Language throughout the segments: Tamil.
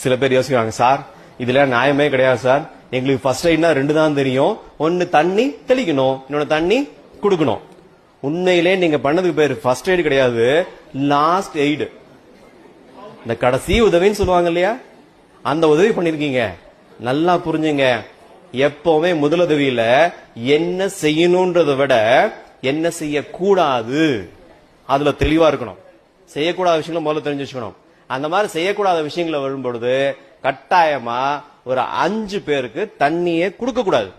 சில பேர் யோசிக்கிறாங்க, சார் இதுல நியாயமே கிடையாது சார், எங்களுக்கு ஃபர்ஸ்ட் எய்ட்னா 2 தான் தெரியும், ஒன்னு தண்ணி தெளிக்கணும், இன்னொன்னு தண்ணி குடுக்கணும். உண்மையிலே நீங்க பண்ணதுக்கு பேரு ஃபர்ஸ்ட் எய்டு கிடையாது, லாஸ்ட் எய்டு. இந்த கடைசி உதவின்னு சொல்லுவாங்க இல்லையா, அந்த உதவி பண்ணிருக்கீங்க. நல்லா புரிஞ்சுங்க, எப்பவுமே முதலுதவியில என்ன செய்யணும்ன்றதை விட என்ன செய்யக்கூடாது அதுல தெளிவா இருக்கணும். செய்யக்கூடாத விஷயங்களை முதல்ல தெரிஞ்சு வச்சுக்கணும். அந்த மாதிரி செய்யக்கூடாத விஷயங்களை வரும்பொழுது கட்டாயமா ஒரு 5 பேருக்கு தண்ணியே கொடுக்க கூடாது.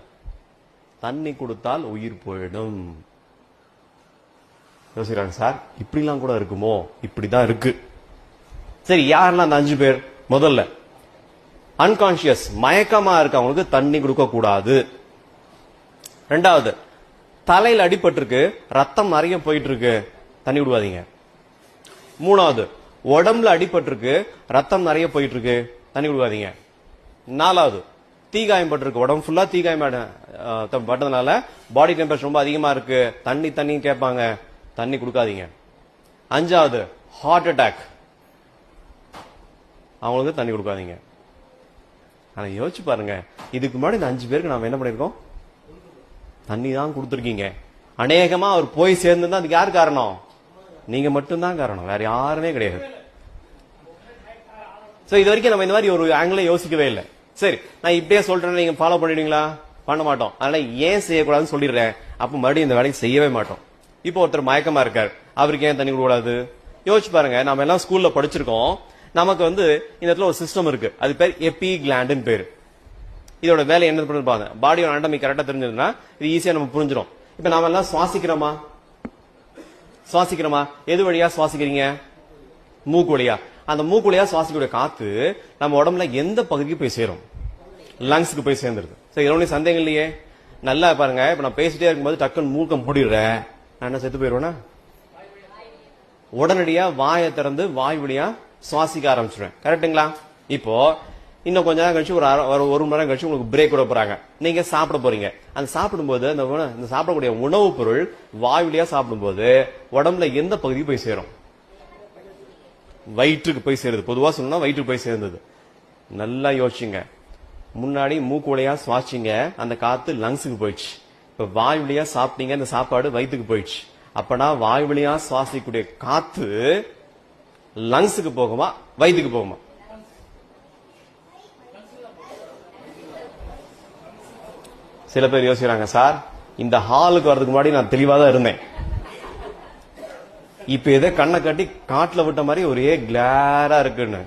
தண்ணி கொடுத்தால் உயிர் போயிடும். யோசிக்கிறாங்க, சார் இப்படிலாம் கூட இருக்குமோ? இப்படிதான் இருக்கு. சரி, யாரெல்லாம் அந்த 5 பேர்? முதல்ல அன்கான்சியஸ், மயக்கமா இருக்கவங்களுக்கு தண்ணி கொடுக்க கூடாது. 2வது, தலையில அடிபட்டிருக்கு, ரத்தம் நிறைய போயிட்டு இருக்கு, தண்ணி விடுவாதீங்க. 3வது, உடம்புல அடிபட்டிருக்கு, ரத்தம் நிறைய போயிட்டு இருக்கு, தண்ணி விடுவாதீங்க. 4வது, தீகாயம் பட்டிருக்கு, உடம்பு ஃபுல்லா தீகாயம் பட்டதுனால பாடி டெம்பரேச்சர் ரொம்ப அதிகமா இருக்கு, தண்ணி கேட்பாங்க, தண்ணி கொடுக்காதீங்க. 5வது, ஹார்ட் அட்டாக், அவங்களுக்கு தண்ணி கொடுக்காதீங்க. ஆனா யோசிச்சு பாருங்க, இதுக்கு முன்னாடி இந்த 5 பேருக்கு நாம என்ன பண்ணிருக்கோம்? தண்ணி தான் கொடுத்துருக்கீங்க. அநேகமா அவர் போய் சேர்ந்து அதுக்கு யார் காரணம்? நீங்க மட்டும்தான் காரணம், வேற யாருமே கிடையாது. இது வரைக்கும் நம்ம இந்த மாதிரி ஒரு ஆங்கிள் யோசிக்கவே இல்லை. சரி, நான் இப்படியே சொல்றேன், நீங்க ஃபாலோ பண்ணிடுவீங்களா? பண்ண மாட்டோம். அதனால ஏன் செய்யக்கூடாதுன்னு சொல்லிடுறேன். அப்ப மறுபடியும் இந்த வேலையை செய்யவே மாட்டோம். இப்போ ஒருத்தர் மயக்கமா இருக்காரு, அவருக்கு ஏன் தண்ணி கொடுக்க கூடாது? யோசிச்சு பாருங்க, நம்ம எல்லாம் ஸ்கூல்ல படிச்சிருக்கோம். நமக்கு இந்த இடத்துல ஒரு சிஸ்டம் இருக்கு, அது பேர் எபி கிளாண்ட் பேரு. இதோட வேலை என்ன பண்ணிருப்பாங்க? பாடியோட அனாட்டமி கரெக்டா தெரிஞ்சதுன்னா இது ஈஸியா நம்ம புரிஞ்சிடும். இப்ப நாம எல்லாம் சுவாசிக்கிறோமா? எது வழியா சுவாசிக்கிறீங்க? மூக்கு வழியா. அந்த மூக்கு வழியா சுவாசிக்கக்கூடிய காத்து நம்ம உடம்புல எந்த பகுதிக்கு போய் சேரும்? லங்ஸ்க்கு போய் சேர்ந்துருது. சரி, இதோட சந்தேகம் இல்லையே. நல்லா பாருங்க, இப்ப நான் பேசிட்டே இருக்கும்போது டக்குன்னு மூக்கம் மூடிடுறேன், நான் என்ன செத்து போயிடுவேன்னா? உடனடியா வாயை திறந்து வாய் வழியா சுவாசிக்க ஆரம்பிச்சிருவேன். கரெக்டுங்களா? இப்போ இன்னும் கொஞ்ச நேரம் கழிச்சு ஒரு மணி நேரம் கழிச்சு உங்களுக்கு பிரேக் விட போறாங்க, நீங்க சாப்பிட போறீங்க. அந்த சாப்பிடும்போது அந்த சாப்பிடக்கூடிய உணவுப் பொருள் வாய் வழியா சாப்பிடும்போது உடம்புல எந்த பகுதிக்கு போய் சேரும்? வயிற்றுக்கு போய் சேருது. பொதுவா சொல்லணும்னா வயிற்றுக்கு போய் சேர்ந்தது. நல்லா யோசிச்சுங்க. முன்னாடி மூக்கு வழியா சுவாசிங்க, அந்த காத்து லங்ஸுக்கு போயிடுச்சு. இப்ப வாய் வழியா சாப்பிட்டீங்க, அந்த சாப்பாடு வயிற்றுக்கு போயிடுச்சு. அப்பனா வாய் வழியா சுவாசிக்கக்கூடிய காத்து லங்ஸுக்கு போகுமா, வயிற்றுக்கு போகுமா? சில பேர் யோசிக்கிறாங்க, சார் இந்த ஹாலுக்கு வர்றதுக்கு முன்னாடி நான் தெளிவா தான் இருந்தேன், இப்ப எதை கண்ணை கட்டி காட்டுல விட்ட மாதிரி ஒரே கிளாரா இருக்குன்னு.